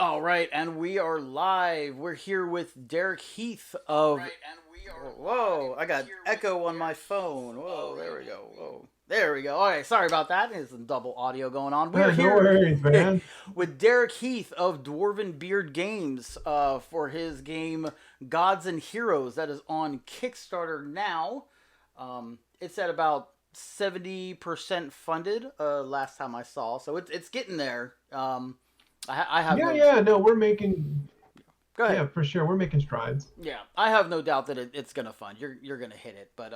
All right, and we are live. We're here with Derek Heath of. Whoa, I got echo on my phone. Whoa, there we go. Whoa. There we go. All right, sorry about that. There's some double audio going on. We're No here worries, man. with Derek Heath of Dwarven Beard Games for his game Gods and Heroes that is on Kickstarter now. It's at about 70% funded last time I saw, so it's getting there. I have Yeah, no. yeah, no, we're making, Go ahead. yeah, for sure, we're making strides. Yeah, I have no doubt that it's gonna fund. You're gonna hit it, but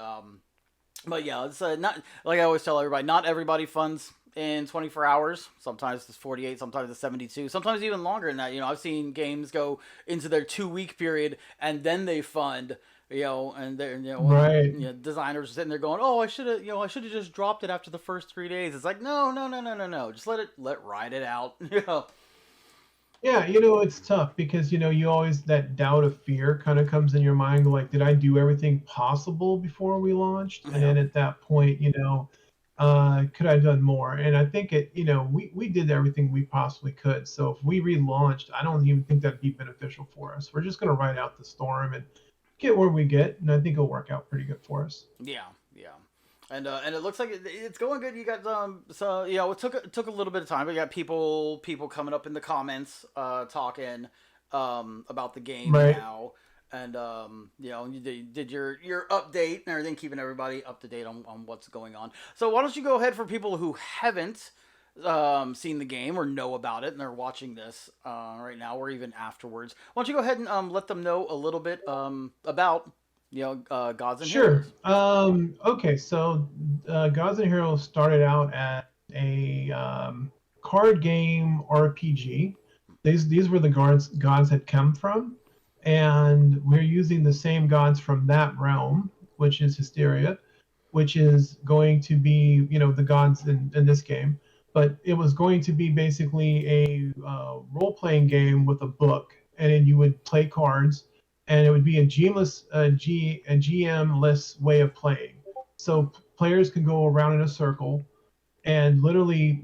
yeah, it's not like I always tell everybody. Not everybody funds in 24 hours. Sometimes it's 48, sometimes it's 72, sometimes even longer than that. You know, I've seen games go into their 2 week period and then they fund. You know, and they're Right. designers are sitting there going, "Oh, I should have just dropped it after the first 3 days." It's like, no, no, no, no, no, no. Just let ride it out. You know. Yeah, it's tough because, you always, that doubt of fear kind of comes in your mind, like, did I do everything possible before we launched? And Yeah. then at that point, could I have done more? And I think we did everything we possibly could. So if we relaunched, I don't even think that'd be beneficial for us. We're just going to ride out the storm and get where we get, and I think it'll work out pretty good for us. Yeah, yeah, and it looks like it's going good. You got so it took a little bit of time, but you got people coming up in the comments talking about the game Right. now, and you did your update and everything, keeping everybody up to date on what's going on. So why don't you go ahead for people who haven't seen the game or know about it and they're watching this right now or even afterwards. Why don't you go ahead and let them know a little bit about Gods and Sure. Heroes. Okay, so Gods and Heroes started out as a card game RPG. These were the gods had come from, and we're using the same gods from that realm, which is Hysteria, which is going to be the gods in this game. But it was going to be basically a role playing game with a book, and then you would play cards and it would be a GM-less way of playing. So players can go around in a circle and literally,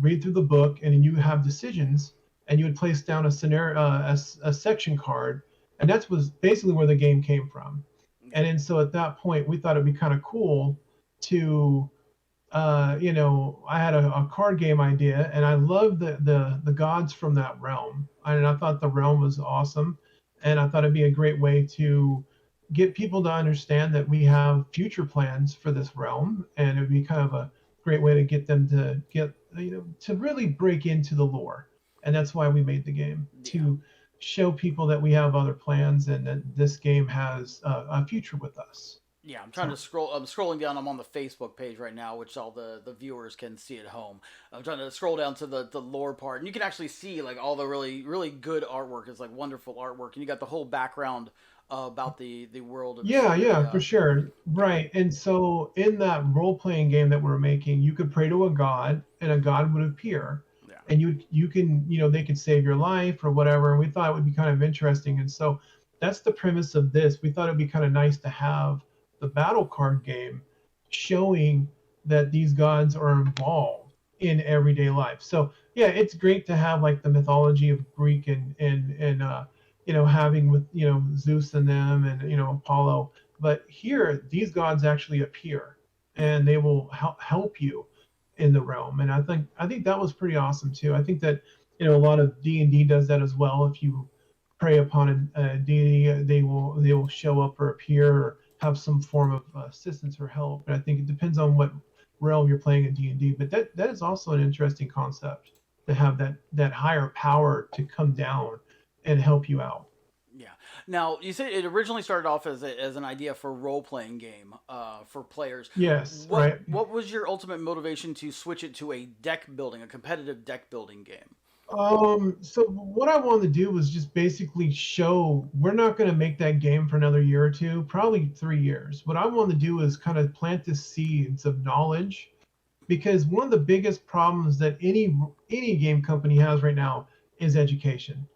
read through the book, and then you have decisions, and you would place down a scenario, a section card, and that was basically where the game came from. And then so at that point, we thought it'd be kind of cool to I had a card game idea, and I loved the gods from that realm, and I thought the realm was awesome, and I thought it'd be a great way to get people to understand that we have future plans for this realm, and it would be kind of a great way to get them to get to really break into the lore, and that's why we made the game Yeah. to show people that we have other plans and that this game has a future with us. Yeah, I'm trying to So scroll. I'm scrolling down. I'm on the Facebook page right now, which all the viewers can see at home. I'm trying to scroll down to the lore part, and you can actually see like all the really good artwork. It's like wonderful artwork, and you got the whole background about the world of yeah, yeah, for Hysteria. sure. Yeah, Right. And so in that role-playing game that we're making, you could pray to a god and a god would appear. yeah, And you can, they could save your life or whatever. And we thought it would be kind of interesting. And so that's the premise of this. We thought it'd be kind of nice to have the battle card game showing that these gods are involved in everyday life. So yeah, it's great to have like the mythology of Greek and having with Zeus and them and Apollo. But here, these gods actually appear, and they will help you in the realm. And I think that was pretty awesome too. I think that a lot of D&D does that as well. If you pray upon a deity, they will show up or appear or have some form of assistance or help. And I think it depends on what realm you're playing in D&D. But that is also an interesting concept to have that higher power to come down and help you out. yeah. Now you said it originally started off as an idea for a role playing game for players. Yes, right. What was your ultimate motivation to switch it to a deck building, a competitive deck building game? So what I wanted to do was just basically show we're not going to make that game for another year or two, probably 3 years. What I want to do is kind of plant the seeds of knowledge, because one of the biggest problems that any game company has right now is education.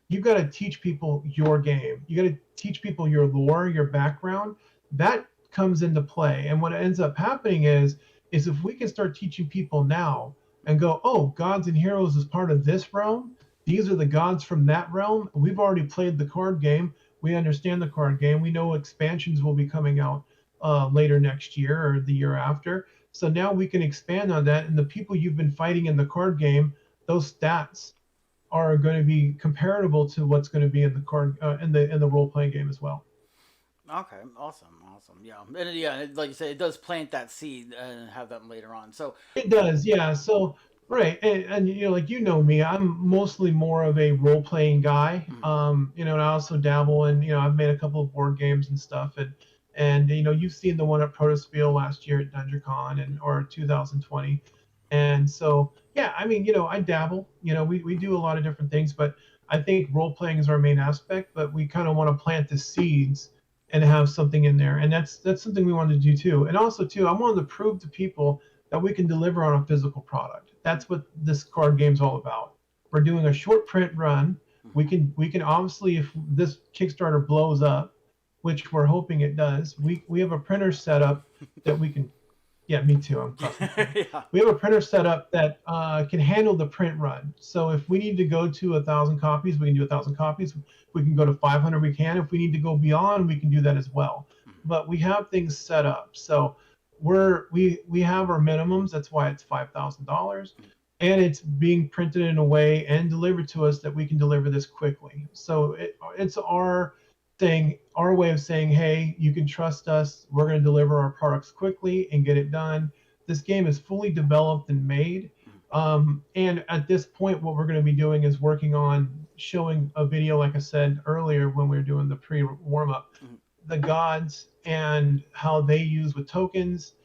You've got to teach people your game. You got to teach people your lore, your background. That comes into play. And what ends up happening is if we can start teaching people now and go, oh, gods and heroes is part of this realm. these are the gods from that realm. We've already played the card game. We understand the card game. We know expansions will be coming out later next year or the year after. So now we can expand on that. And the people you've been fighting in the card game, those stats are going to be comparable to what's going to be in the card in the role playing game as well. Okay, awesome. Yeah, and yeah, like you said, it does plant that seed and have that later on. So It does, yeah. So right, and you know, like you know me, I'm mostly more of a role playing guy. You know, and I also dabble in, you know, I've made a couple of board games and stuff, and you know, you've seen the one at Protospiel last year at DungeonCon and or 2020, and so yeah, I mean, you know, I dabble. You know, we do a lot of different things, but I think role playing is our main aspect. But we kind of want to plant the seeds and have something in there, and that's something we wanted to do too. And also too, I wanted to prove to people that we can deliver on a physical product. That's what this card game's all about. We're doing a short print run. We can obviously, if this Kickstarter blows up, which we're hoping it does, we have a printer set up that we can. Yeah, me too. I'm yeah. We have a printer set up that can handle the print run. So if we need to go to 1,000 copies, we can do 1,000 copies. We can go to 500, we can. If we need to go beyond, we can do that as well. But we have things set up. So we have our minimums. That's why it's $5,000, and it's being printed in a way and delivered to us that we can deliver this quickly. So it's our thing, our way of saying, hey, you can trust us. We're going to deliver our products quickly and get it done. This game is fully developed and made. And at this point, what we're going to be doing is working on showing a video, like I said earlier when we were doing the pre-warm-up, the gods and how they use with tokens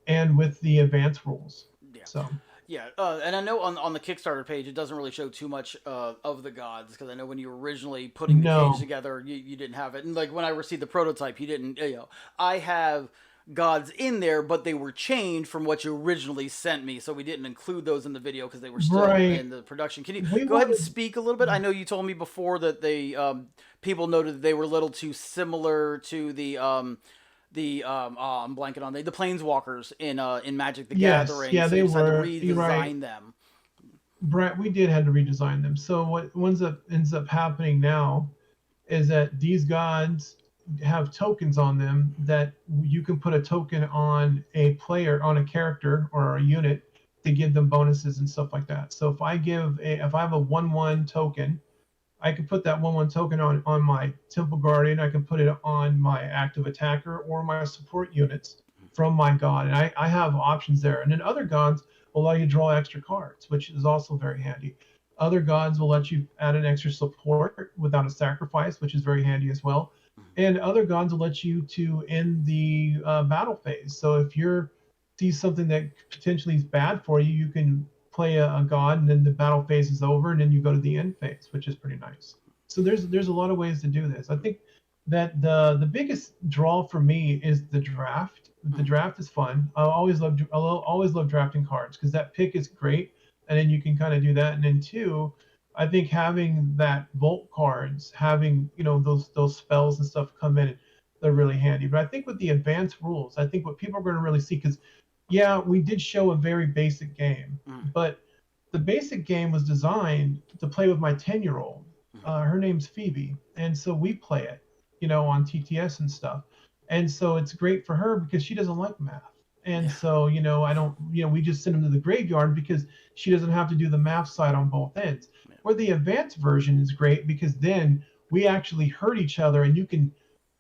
and with the advanced rules. Yeah. So. Yeah, and I know on the Kickstarter page it doesn't really show too much of the gods, because I know when you were originally putting the cage together, you didn't have it, and like when I received the prototype, you didn't. You know, I have gods in there, but they were changed from what you originally sent me, so we didn't include those in the video because they were still in the production. Can you go ahead and speak a little bit? I know you told me before that they people noted that they were a little too similar to the I'm blanking on the Planeswalkers in Magic the Gathering. Yeah, so they you had to were. redesign them. Brett, we did have to redesign them. So what ends up happening now is that these gods have tokens on them that you can put a token on a player, on a character or a unit to give them bonuses and stuff like that. So if I have a 1/1 token, I can put that 1/1 token on my Temple Guardian. I can put it on my active attacker or my support units from my god. And I have options there. And then other gods will allow you to draw extra cards, which is also very handy. Other gods will let you add an extra support without a sacrifice, which is very handy as well. And other gods will let you to end the battle phase. So if you see something that potentially is bad for you, you can play a god, and then the battle phase is over, and then you go to the end phase, which is pretty nice. So there's a lot of ways to do this. I think that the biggest draw for me is the draft. The draft is fun. I always love drafting cards because that pick is great, and then you can kind of do that. And then two, I think having that vault cards, having those spells and stuff come in, they're really handy. But I think with the advanced rules, I think what people are going to really see, because yeah, we did show a very basic game, but the basic game was designed to play with my 10-year-old. Her name's Phoebe, and so we play it, on TTS and stuff. And so it's great for her because she doesn't like math. And so, we just send them to the graveyard because she doesn't have to do the math side on both ends. Where the advanced version is great because then we actually hurt each other, and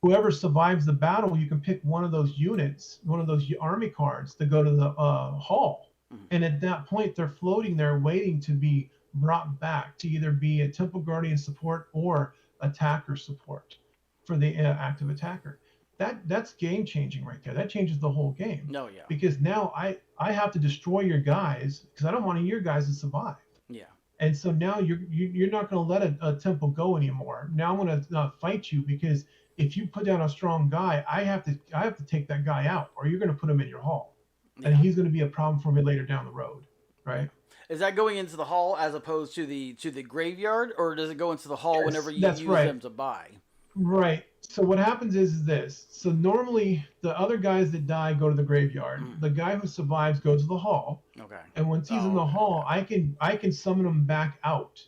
whoever survives the battle, you can pick one of those units, one of those army cards to go to the hall. And at that point, they're floating there waiting to be brought back to either be a Temple Guardian support or attacker support for the active attacker. That's game changing right there. That changes the whole game. No, yeah. Because now I have to destroy your guys because I don't want your guys to survive. Yeah. And so now you're not going to let a temple go anymore. Now I'm going to fight you because if you put down a strong guy, I have to take that guy out, or you're going to put him in your hall, and he's going to be a problem for me later down the road, right? Is that going into the hall as opposed to the graveyard, or does it go into the hall whenever you use them to buy? Right. So what happens is this. So normally the other guys that die go to the graveyard. The guy who survives goes to the hall. Okay. And once he's in the hall, I can summon him back out.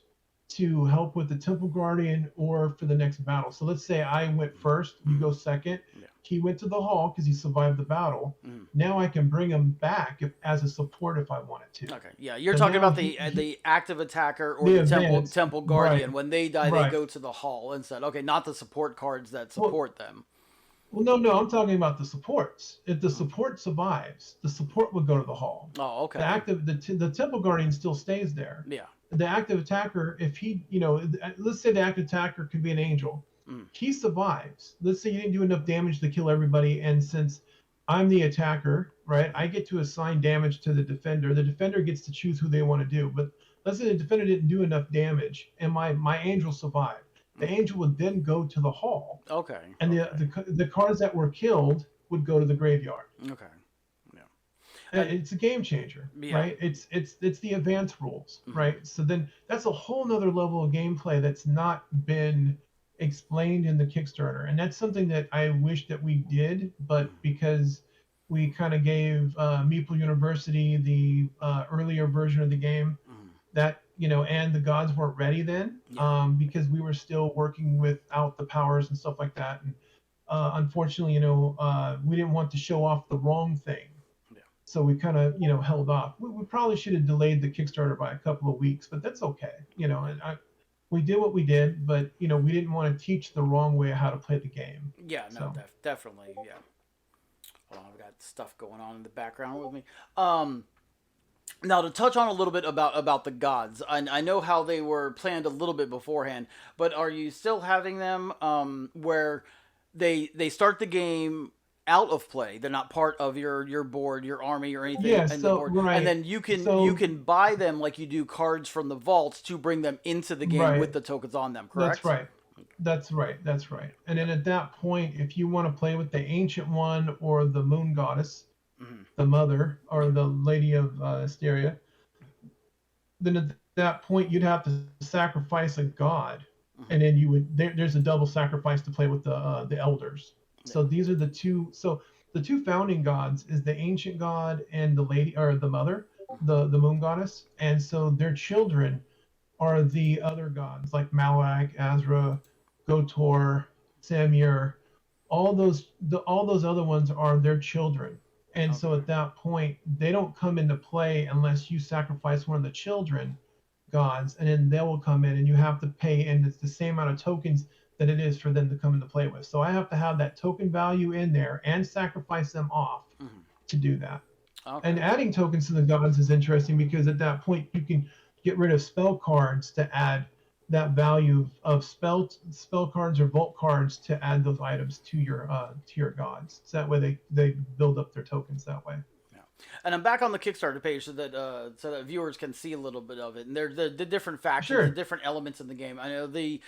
to help with the Temple Guardian or for the next battle. So let's say I went first, you go second. Yeah. He went to the hall because he survived the battle. Now I can bring him back as a support if I wanted to. Okay, yeah, you're So talking now about the active attacker or the the advanced, temple guardian. right, When they die, they right. go to the hall instead. Okay, not the support cards that Well, support them. well, no, I'm talking about the supports. If the support survives, the support would go to the hall. Oh, okay. The Temple Guardian still stays there. Yeah. The active attacker, if he, let's say the active attacker could be an angel. He survives. Let's say you didn't do enough damage to kill everybody, and since I'm the attacker, right, I get to assign damage to the defender. The defender gets to choose who they want to do. But let's say the defender didn't do enough damage, and my angel survived. The angel would then go to the hall. Okay. And the cards that were killed would go to the graveyard. Okay. It's a game changer, right? It's the advanced rules, right? So then that's a whole nother level of gameplay that's not been explained in the Kickstarter, and that's something that I wish that we did, but because we kind of gave Meeple University the earlier version of the game, that and the gods weren't ready then, because we were still working without the powers and stuff like that, and unfortunately, we didn't want to show off the wrong thing. So we kind of, held off. We probably should have delayed the Kickstarter by a couple of weeks, but that's okay. And we did what we did, but, we didn't want to teach the wrong way how to play the game. Yeah, no, definitely, yeah. Hold on, I've got stuff going on in the background with me. Now, to touch on a little bit about the gods, I know how they were planned a little bit beforehand, but are you still having them where they start the game out of play? They're not part of your board, your army, or anything. Yeah, the board. Right. And then you can buy them like you do cards from the vaults to bring them into the game with the tokens on them. Correct? That's right. And then at that point, if you want to play with the Ancient One or the Moon Goddess, the Mother or the Lady of Asteria, then at that point you'd have to sacrifice a god, and then you would there's a double sacrifice to play with the elders. So these are the two. So the two founding gods is the ancient god and the lady or the mother, the moon goddess, and so their children are the other gods like Malak, Azra, Gotor, Samir. All those other ones are their children, and so at that point they don't come into play unless you sacrifice one of the children gods, and then they will come in, and you have to pay, and it's the same amount of tokens that it is for them to come into play with. So I have to have that token value in there and sacrifice them off to do that. Okay. And adding tokens to the gods is interesting because at that point you can get rid of spell cards to add that value of spell cards or vault cards to add those items to your gods. So that way they build up their tokens that way. And I'm back on the Kickstarter page so that viewers can see a little bit of it. And there's the different factions, the different elements in the game. I know the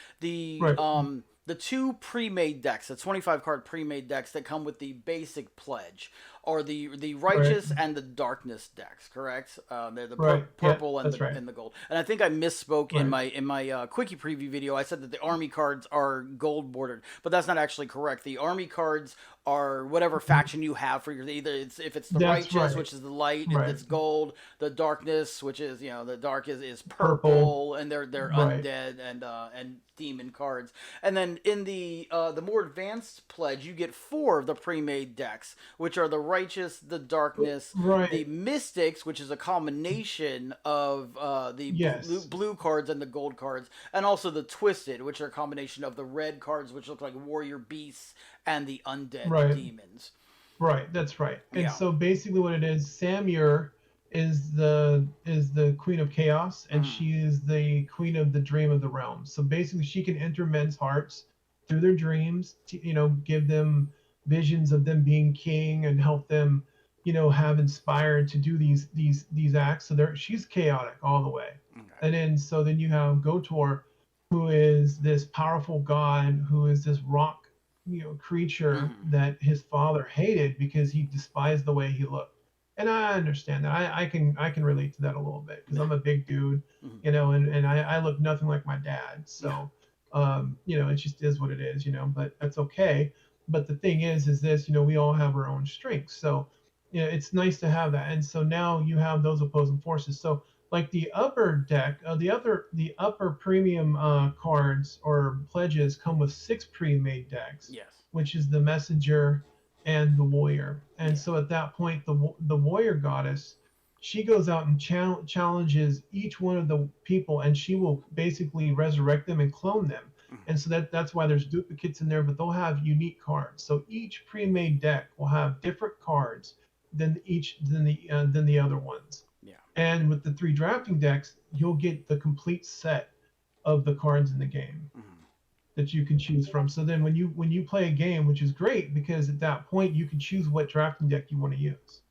two pre-made decks, the 25 card pre-made decks that come with the basic pledge, are the righteous and the darkness decks, correct? They're the purple and the gold. And I think I misspoke in my Quickie Preview video. I said that the army cards are gold bordered, but that's not actually correct. The army cards are whatever faction you have for your if it's the righteous, which is the light, if it's gold, the darkness, which is the dark is purple, and they're undead and demon cards. And then in the more advanced pledge, you get 4 of the pre-made decks, which are the righteous, the darkness, the mystics, which is a combination of the blue cards and the gold cards, and also the twisted, which are a combination of the red cards, which look like warrior beasts, and the undead demons. Right, that's right. And so basically what it is, Samir is the queen of chaos, and she is the queen of the dream of the realm. So basically she can enter men's hearts through their dreams to, give them visions of them being king and help them, have inspired to do these acts. So she's chaotic all the way. Okay. And then you have Gotor, who is this powerful god, who is this rock creature that his father hated because he despised the way he looked. And I understand that. I can relate to that a little bit because I'm a big dude, and I look nothing like my dad. So, it just is what it is, but that's okay. But the thing is this, we all have our own strengths. So, it's nice to have that. And so now you have those opposing forces. So like the upper deck, the upper premium cards or pledges come with 6 pre-made decks, Yes. which is the messenger and the warrior. And Yeah. so at that point, the warrior goddess, she goes out and challenges each one of the people, and she will basically resurrect them and clone them. Mhm. And so that's why there's duplicates in there, but they'll have unique cards. So each pre-made deck will have different cards than the other ones. Yeah. And with the 3 drafting decks, you'll get the complete set of the cards in the game Mhm. that you can choose from. So then when you play a game, which is great because at that point you can choose what drafting deck you want to use,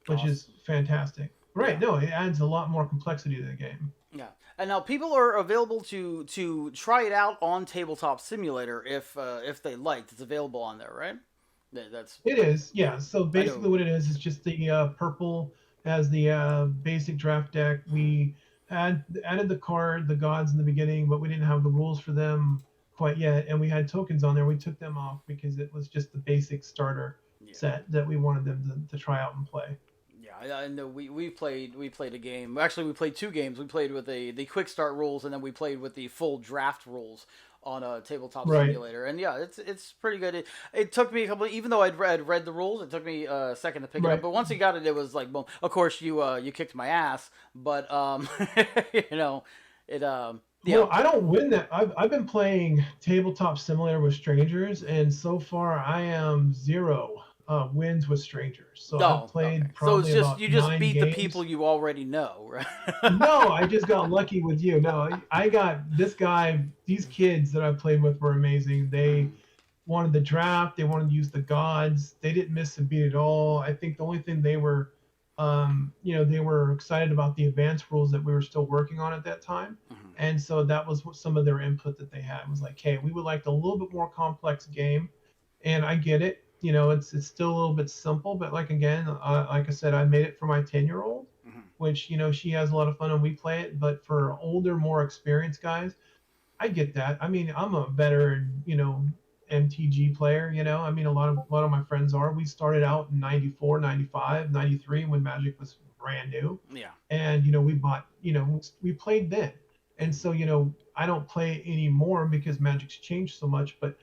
which is Awesome. fantastic. Right? Yeah. No, it adds a lot more complexity to the game. Yeah. And now people are available to try it out on Tabletop Simulator if they liked. It's available on there, right? That's It is, yeah. So I basically, know. what it is just the purple as the basic draft deck. We added the gods in the beginning, but we didn't have the rules for them quite yet, and we had tokens on there. We took them off because it was just the basic starter Yeah. set that we wanted them to try out and play. Yeah, I know. We played a game. Actually, we played 2 games. We played with the quick start rules, and then we played with the full draft rules on a Tabletop Right. Simulator. And yeah, it's pretty good. It took me a couple. Even though I'd read the rules, it took me a second to pick it up. Right. But once you got it, it was like, boom. Of course, you kicked my ass, but you know, it yeah. Well, I don't win that. I've been playing tabletop simulator with strangers, and so far I am 0 wins with strangers. So I've Oh, okay. played So it's probably just about you just 9 beat the games. people you already know, right? No, I just got lucky with you. No, I got this guy. These kids that I played with were amazing. They wanted the draft. They wanted to use the gods. They didn't miss a beat at all. I think the only thing they were, they were excited about the advanced rules that we were still working on at that time. Mhm. And so that was what some of their input that they had. It was like, hey, we would like a little bit more complex game, and I get it. It's still a little bit simple, but like again, like I said, I made it for my 10-year-old, Mhm. which she has a lot of fun and we play it. But for older, more experienced guys, I get that. I mean, I'm a better MTG player. I mean, a lot of my friends are. We started out in 94, 95, 93 when Magic was brand new, Yeah. and we bought. We played then, and so I don't play anymore because Magic's changed so much. But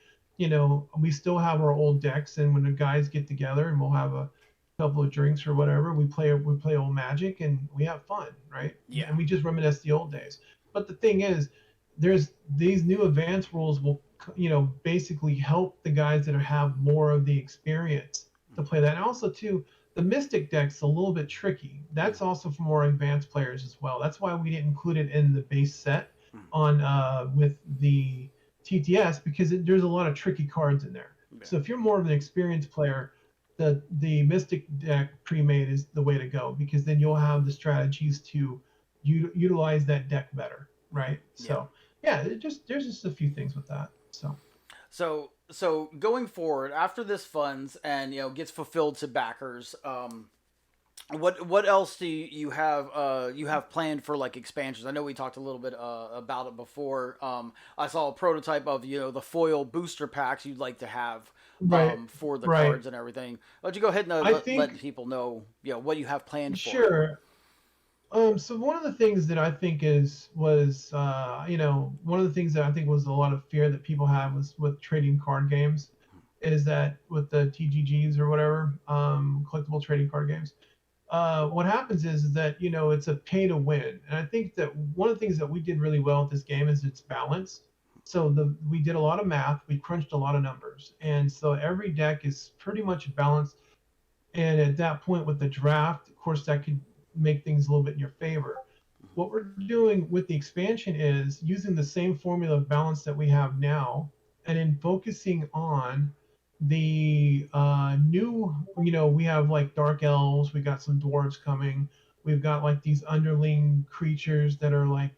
we still have our old decks, and when the guys get together and we'll have a couple of drinks or whatever, we play old Magic and we have fun, right? Yeah. And we just reminisce the old days. But the thing is, there's these new advanced rules will basically help the guys that have more of the experience to play that. And also too, the Mystic deck's a little bit tricky. That's also for more advanced players as well. That's why we didn't include it in the base set on with the TTS because there's a lot of tricky cards in there. Yeah. So if you're more of an experienced player, the Mystic deck pre-made is the way to go because then you'll have the strategies to utilize that deck better, right? So yeah, there's just a few things with that. So going forward after this funds and gets fulfilled to backers, what else do you have planned for like expansions? I know we talked a little bit about it before. I saw a prototype of the foil booster packs you'd like to have Right, for the right. cards and everything. Why don't you go ahead and I let think people know what you have planned for it? sure. So one of the things that I think one of the things that I think was a lot of fear that people have was with trading card games, is that with the TGGs or whatever, collectible trading card games, what happens is that it's a pay to win, and I think that one of the things that we did really well with this game is its balance. So we did a lot of math, we crunched a lot of numbers, and so every deck is pretty much balanced. And at that point with the draft, of course, that could make things a little bit in your favor. What we're doing with the expansion is using the same formula of balance that we have now, and then focusing on the new, we have like dark elves, we got some dwarves coming, we've got like these underling creatures that are like,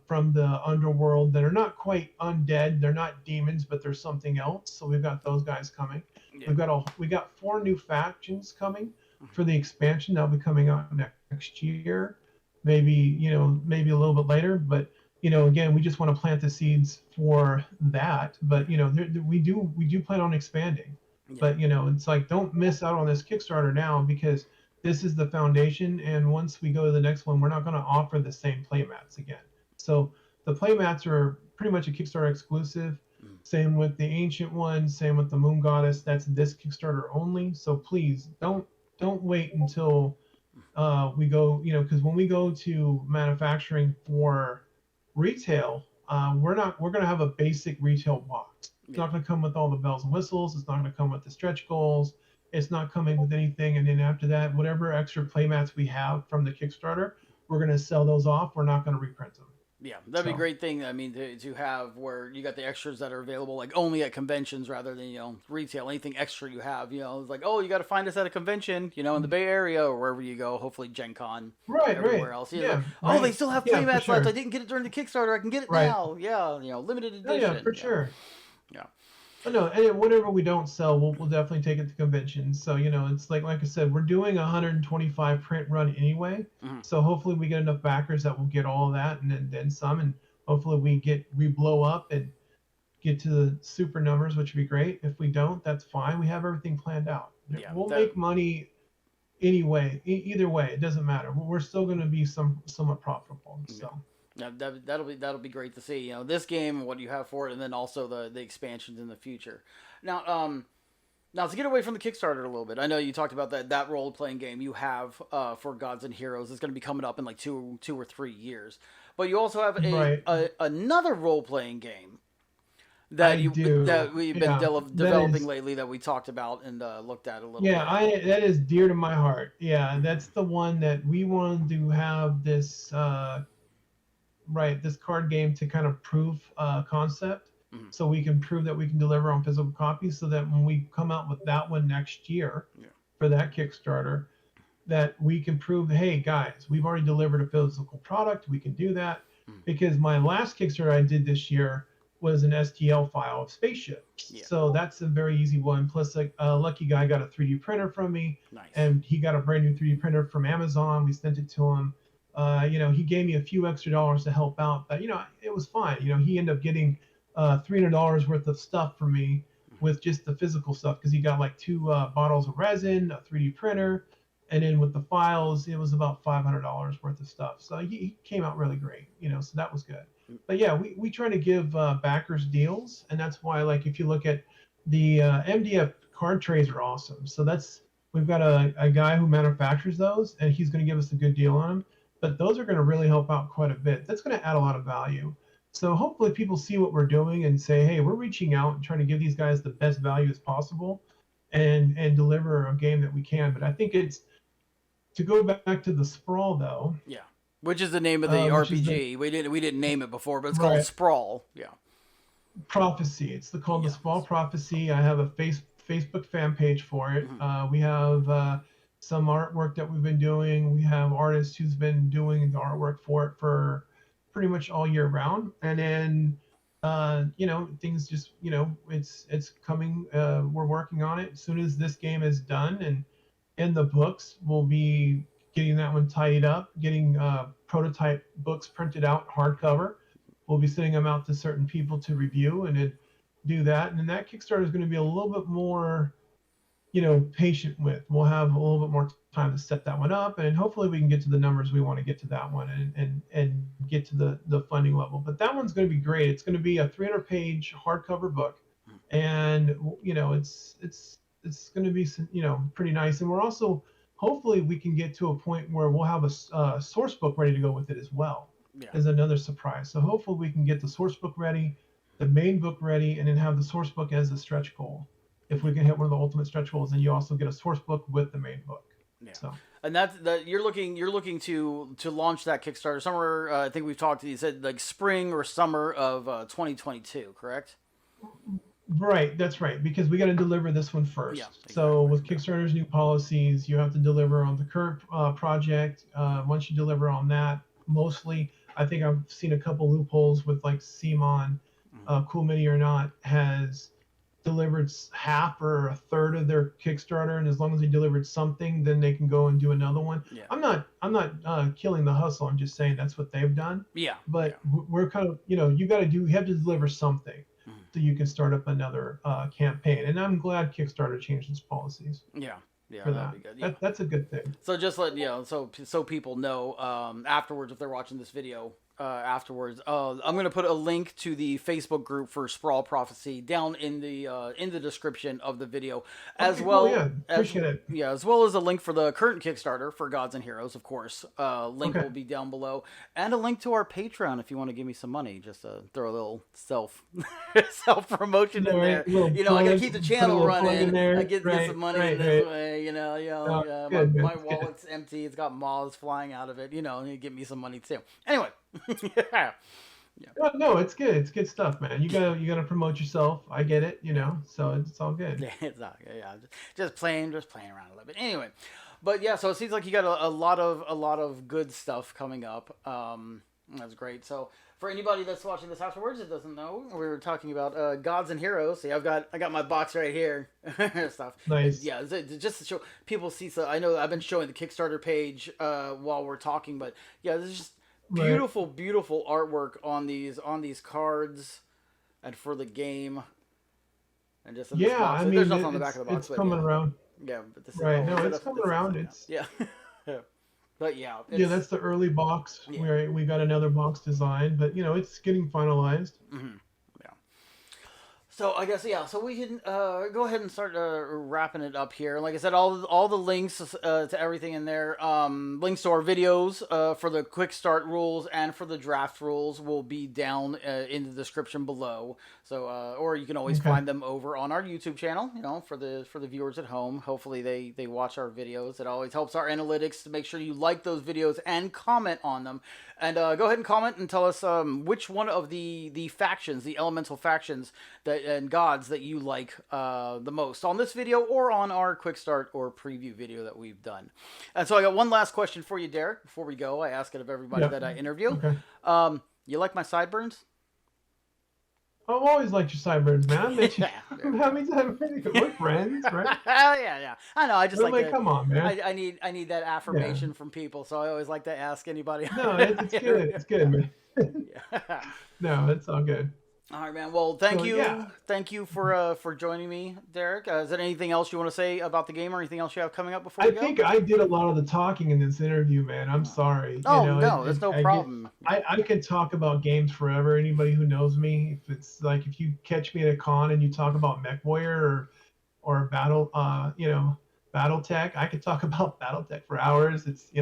from the underworld that are not quite undead, they're not demons, but they're something else. So we've got those guys coming. Yeah. We got 4 new factions coming for the expansion that'll be coming out next year, maybe maybe a little bit later. But again, we just want to plant the seeds for that. But we do plan on expanding. Yeah. But it's like don't miss out on this Kickstarter now because this is the foundation, and once we go to the next one, we're not going to offer the same playmats again. So the playmats are pretty much a Kickstarter exclusive. Same with the ancient one, same with the Moon Goddess. That's this Kickstarter only. So please don't wait until we go, because when we go to manufacturing for retail, we're going to have a basic retail box. It's not going to come with all the bells and whistles. It's not going to come with the stretch goals. It's not coming with anything. And then after that, whatever extra playmats we have from the Kickstarter, we're going to sell those off. We're not going to reprint them. Yeah, that'd be a great thing. I mean, to have where you got the extras that are available, like only at conventions rather than, retail. Anything extra you have, it's like, oh, you got to find us at a convention, in the Bay Area or wherever you go. Hopefully, Gen Con, everywhere else. Yeah, like, oh, they still have playmats sure. left. I didn't get it during the Kickstarter. I can get it now. Yeah, limited edition. Yeah, for sure. Yeah. But no, and whatever we don't sell, we'll definitely take it to conventions. So, it's like I said, we're doing a 125 print run anyway. Mm-hmm. So hopefully we get enough backers that will get all of that and then some. And hopefully we blow up and get to the super numbers, which would be great. If we don't, that's fine. We have everything planned out. Yeah, we'll make money anyway. Either way, it doesn't matter. We're still going to be somewhat profitable. So. Yeah, that'll be great to see. This game and what you have for it, and then also the expansions in the future. Now to get away from the Kickstarter a little bit, I know you talked about that role playing game you have for Gods and Heroes. It's going to be coming up in like 2 or 3 years, but you also have another role playing game that we've been developing lately that we talked about and looked at a little bit. Yeah, that is dear to my heart. Yeah, that's the one that we wanted to have this. This card game to kind of prove concept, so we can prove that we can deliver on physical copies, so that when we come out with that one next year for that Kickstarter, that we can prove, hey guys, we've already delivered a physical product. We can do that because my last Kickstarter I did this year was an STL file of spaceships. So that's a very easy one. Plus, a lucky guy got a 3D printer from me, and he got a brand new 3D printer from Amazon. We sent it to him. He gave me a few extra dollars to help out, but it was fine. He ended up getting $300 worth of stuff from me with just the physical stuff, because he got like 2 bottles of resin, a 3D printer, and then with the files, it was about $500 worth of stuff. So he came out really great, so that was good. But yeah, we try to give backers deals, and that's why, like, if you look at the MDF card trays are awesome. So we've got a guy who manufactures those, and he's going to give us a good deal on them. But those are going to really help out quite a bit. That's going to add a lot of value. So hopefully people see what we're doing and say, hey, we're reaching out and trying to give these guys the best value as possible and deliver a game that we can. But I think it's, to go back to the Sprawl, though. Yeah, which is the name of the RPG. We didn't name it before, but it's called Sprawl. Yeah. Prophecy. It's called the Sprawl Prophecy. I have a Facebook fan page for it. We have... some artwork that we've been doing. We have artists who's been doing the artwork for it for pretty much all year round. And then, things just, it's coming. We're working on it. As soon as this game is done and in the books, we'll be getting that one tied up, getting prototype books printed out hardcover. We'll be sending them out to certain people to review and then do that. And then that Kickstarter is going to be a little bit more patient with. We'll have a little bit more time to set that one up, and hopefully we can get to the numbers we want to get to that one and get to the funding level. But that one's going to be great. It's going to be a 300-page hardcover book, and it's going to be pretty nice. And we're also, hopefully we can get to a point where we'll have a source book ready to go with it as well. As another surprise. So hopefully we can get the source book ready, the main book ready, and then have the source book as a stretch goal. If we can hit one of the ultimate stretch goals, then you also get a source book with the main book. Yeah. So. And that you're looking to launch that Kickstarter somewhere. I think we've talked. You said like spring or summer of 2022, correct? Right, that's right. Because we got to deliver this one first. Yeah, exactly. So with Kickstarter's new policies, you have to deliver on the current project. Once you deliver on that, mostly, I think I've seen a couple loopholes with like CMON, Cool Mini or Not has delivered half or a third of their Kickstarter, and as long as they delivered something, then they can go and do another one. Yeah. I'm not killing the hustle. I'm just saying that's what they've done. Yeah. But we're kind of, you have to deliver something so you can start up another campaign. And I'm glad Kickstarter changed its policies. Yeah. Yeah, for that'd that. be good. Yeah. That's a good thing. So just let so people know afterwards if they're watching this video afterwards. I'm gonna put a link to the Facebook group for Sprawl Prophecy down in the description of the video, as Okay, cool. well Yeah, appreciate it. as well as a link for the current Kickstarter for Gods and Heroes, of course. Link Okay. will be down below, and a link to our Patreon if you want to give me some money. Just throw a little self promotion in there. Right, little I plug, gotta keep the put a channel little plug in running. there. I get Right, some money in right, this right. way. Oh, My, good, man. my wallet's empty. It's got moths flying out of it. And you give me some money too. Anyway, yeah. No, it's good. It's good stuff, man. You gotta promote yourself. I get it, so it's all good. It's not, yeah, just playing around a little bit. Anyway, but yeah, so it seems like you got a lot of good stuff coming up. That's great. So for anybody that's watching this afterwards that doesn't know, we were talking about Gods and Heroes. See, I got my box right here. Stuff. Nice. Yeah, just to show people see. So I know I've been showing the Kickstarter page while we're talking, but yeah, there's just beautiful, beautiful artwork on these cards, and for the game, and just in this box. I mean, There's nothing on the back of the box. It's coming around. Yeah, but this Right. is No, it's coming around. It's yeah. But yeah, that's the early box where we got another box design, but it's getting finalized. Mm-hmm. Yeah. So I guess so we can go ahead and start wrapping it up here. Like I said, all the links to everything in there, links to our videos for the quick start rules and for the draft rules will be down in the description below. So or you can always find them over on our YouTube channel. For the viewers at home. Hopefully they watch our videos. It always helps our analytics to make sure you like those videos and comment on them. And go ahead and comment and tell us which one of the factions, the elemental factions and gods that you like the most on this video or on our quick start or preview video that we've done. And so I got one last question for you, Derek. Before we go, I ask it of everybody that I interview. Okay. You like my sideburns? I've always liked your sideburns, man. How many times we're friends, right? Yeah. I know. I just like come on, man. I need that affirmation from people, so I always like to ask anybody. No, it's good. It's good, man. No, it's all good. All right, man. Well, thank you for joining me, Derek. Is there anything else you want to say about the game or anything else you have coming up before we go? I think I did a lot of the talking in this interview, man. I'm sorry. No, there's no problem. I can talk about games forever. Anybody who knows me, if you catch me at a con and you talk about MechWarrior or BattleTech, I could talk about BattleTech for hours. It's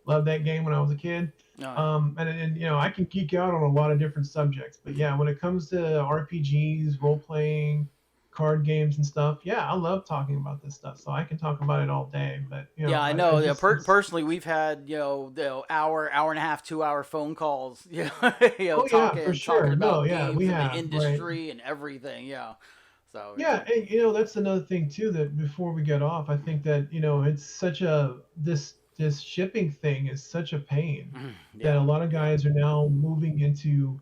loved that game when I was a kid. And I can geek out on a lot of different subjects, but yeah, when it comes to RPGs, role playing, card games and stuff, I love talking about this stuff. So I can talk about it all day. But I know. Personally, we've had hour and a half, 2 hour phone calls. Talking, for sure. Talking about games we and have the industry and everything. Yeah. So and that's another thing too. That before we get off, I think that it's such this shipping thing is such a pain that a lot of guys are now moving into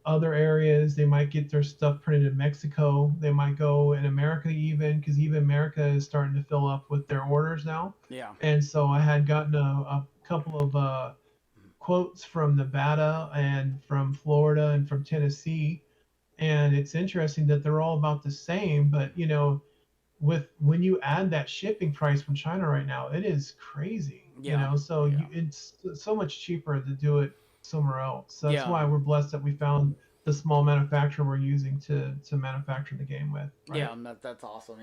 other areas. They might get their stuff printed in Mexico. They might go in America because even America is starting to fill up with their orders now. Yeah. And so I had gotten a couple of quotes from Nevada and from Florida and from Tennessee. And it's interesting that they're all about the same, but when you add that shipping price from China right now, it is crazy. It's so much cheaper to do it somewhere else. So that's why we're blessed that we found the small manufacturer we're using to manufacture the game with. Right? Yeah, that's awesome.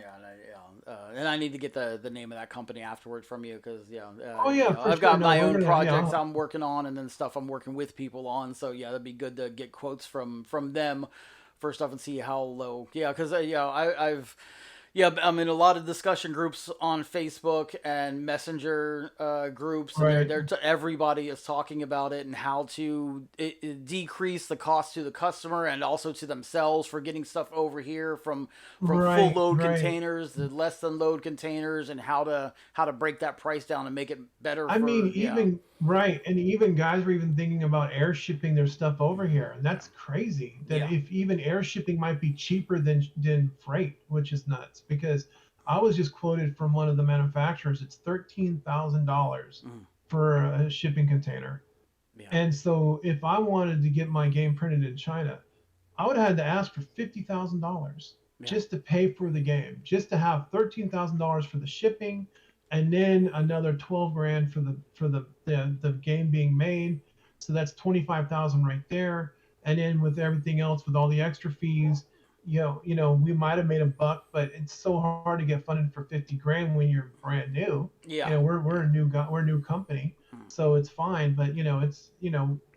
And I need to get the name of that company afterward from you because I've got my own projects I'm working on and then stuff I'm working with people on. So that'd be good to get quotes from them first off and see how low. Because I'm in a lot of discussion groups on Facebook and Messenger groups, and everybody is talking about it and how to decrease the cost to the customer and also to themselves for getting stuff over here from full load containers to less than load containers, and how to break that price down and make it better. Even guys were even thinking about air shipping their stuff over here, and that's crazy. If even air shipping might be cheaper than freight, which is nuts. Because I was just quoted from one of the manufacturers, it's $13,000 for a shipping container. And so if I wanted to get my game printed in China, I would have had to ask for $50,000 just to pay for the game, just to have $13,000 for the shipping, and then another 12 grand for the game being made. So that's 25,000 right there. And then with everything else, with all the extra fees, we might have made a buck, but it's so hard to get funded for 50 grand when you're brand new. Yeah. We're we're a new company, Mm. so it's fine. But it's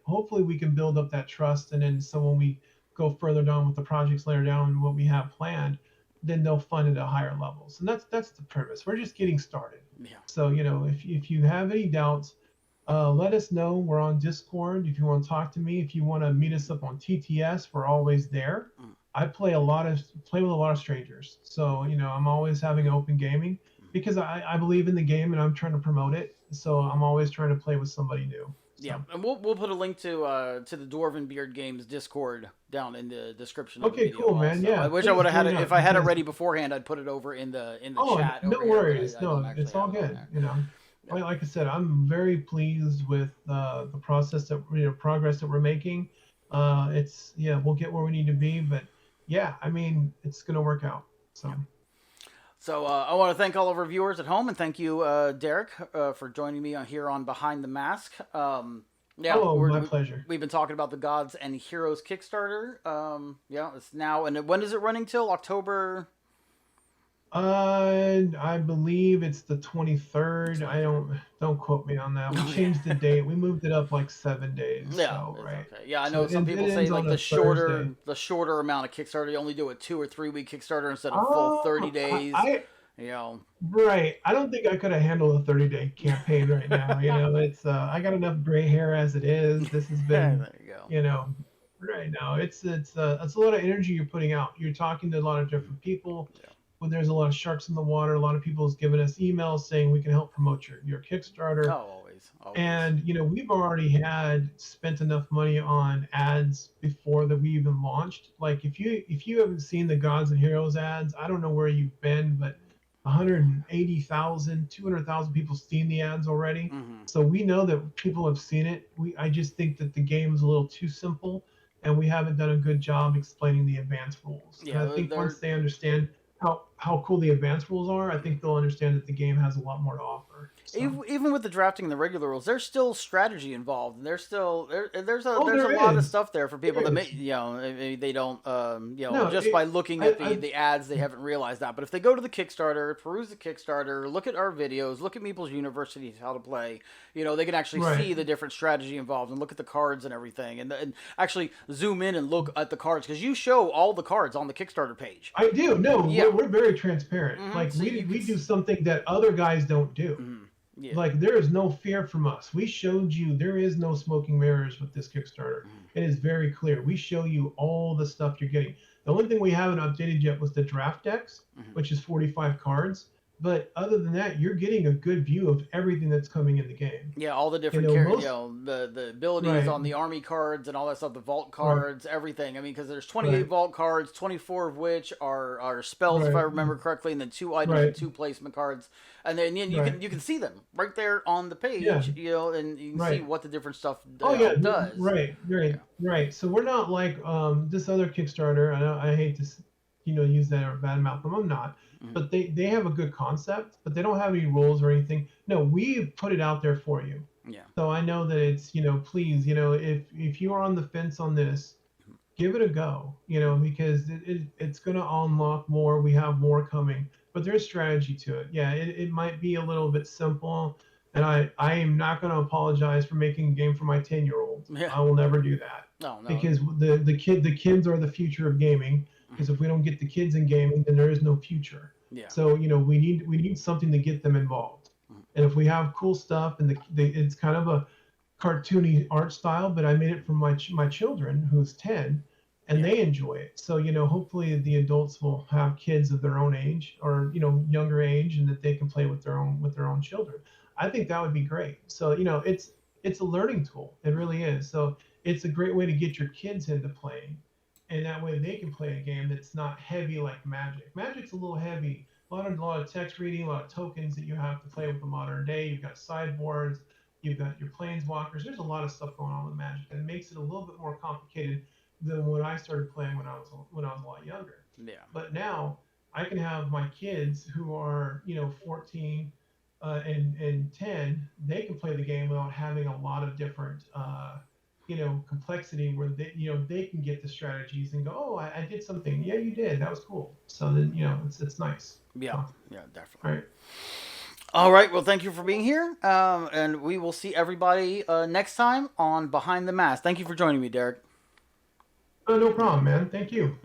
hopefully we can build up that trust, and then so when we go further down with the projects later down and what we have planned, then they'll fund it at higher levels. And that's the premise. We're just getting started. Yeah. So if you have any doubts, let us know. We're on Discord. If you want to talk to me, if you want to meet us up on TTS, we're always there. Mm. I play with a lot of strangers. So I'm always having open gaming because I believe in the game and I'm trying to promote it. So I'm always trying to play with somebody new. So. Yeah, and we'll put a link to the Dwarven Beard Games Discord down in the description of the Okay, video. cool, man. Also. Yeah. I wish I would have had it. If I had it ready beforehand, I'd put it over in the chat. No over worries. Here, No, it's all good. Like I said, I'm very pleased with the progress that we're making. We'll get where we need to be, but yeah, I mean, it's gonna work out. So. Yeah. So I want to thank all of our viewers at home, and thank you, Derek, for joining me here on Behind the Mask. My pleasure. We've been talking about the Gods and Heroes Kickstarter. It's now, and when is it running till? October? I believe it's the 23rd. Don't quote me on that. We changed the date. We moved it up like 7 days. Yeah, so, right. Okay. Yeah, I know some people say like the shorter amount of Kickstarter. You only do a 2 or 3 week Kickstarter instead of full 30 days. Right. I don't think I could have handled a 30-day campaign right now. It's I got enough gray hair as it is. This has been there you go. Right now it's a lot of energy you're putting out. You're talking to a lot of different people. Yeah. When there's a lot of sharks in the water, a lot of people has given us emails saying we can help promote your Kickstarter. Oh, always. And we've already had spent enough money on ads before that we even launched. Like if you haven't seen the Gods and Heroes ads, I don't know where you've been, but 180,000, 200,000 people seen the ads already. Mm-hmm. So we know that people have seen it. I just think that the game is a little too simple, and we haven't done a good job explaining the advanced rules. Yeah, and I think once they understand how cool the advanced rules are, I think they'll understand that the game has a lot more to offer. So. Even with the drafting and the regular rules, there's still strategy involved, and there's a lot of stuff there for people that they don't by looking at the ads they haven't realized that. But if they go to the Kickstarter, peruse the Kickstarter, look at our videos, look at Meeple's University how to play, they can actually see the different strategy involved and look at the cards and everything, and actually zoom in and look at the cards because you show all the cards on the Kickstarter page. I do. No, we're very transparent. Mm-hmm. Like so we do something that other guys don't do. Mm-hmm. Yeah. Like there is no fear from us. We showed you there is no smoking mirrors with this Kickstarter. It is very clear. We show you all the stuff you're getting. The only thing we haven't updated yet was the draft decks, which is 45 cards. But other than that, you're getting a good view of everything that's coming in the game. Yeah, all the different characters, the abilities on the army cards and all that stuff, the vault cards, everything. I mean, because there's 28 vault cards, 24 of which are spells, if I remember correctly, and then 2 items and 2 placement cards. And then you can see them right there on the page, and you can see what the different stuff does. Right. So we're not like this other Kickstarter. I hate to use that or badmouth them. I'm not. But they have a good concept, but they don't have any rules or anything. No, we put it out there for you. Yeah. So I know that it's, please, if you are on the fence on this, give it a go, because it's going to unlock more. We have more coming, but there's strategy to it. Yeah, it might be a little bit simple, and I am not going to apologize for making a game for my 10-year-old. Yeah. I will never do that. No. Because the kids are the future of gaming. Because if we don't get the kids in gaming, then there is no future. Yeah. So we need something to get them involved. And if we have cool stuff and it's kind of a cartoony art style, but I made it for my children who's 10, and they enjoy it. So hopefully the adults will have kids of their own age or younger age, and that they can play with their own children. I think that would be great. So it's a learning tool. It really is. So it's a great way to get your kids into playing. And that way they can play a game that's not heavy like Magic. Magic's a little heavy. A lot of text reading, a lot of tokens that you have to play with the modern day. You've got sideboards, you've got your planeswalkers. There's a lot of stuff going on with Magic, and it makes it a little bit more complicated than when I started playing when I was a lot younger. Yeah. But now I can have my kids who are 14, and 10, they can play the game without having a lot of different complexity, where they can get the strategies and go, oh, I did something. Yeah, you did. That was cool. So then it's nice. Yeah, So, yeah, definitely. all right. All right. Well, thank you for being here, and we will see everybody next time on Behind the Mask. Thank you for joining me, Derek. Oh, no problem, man. Thank you.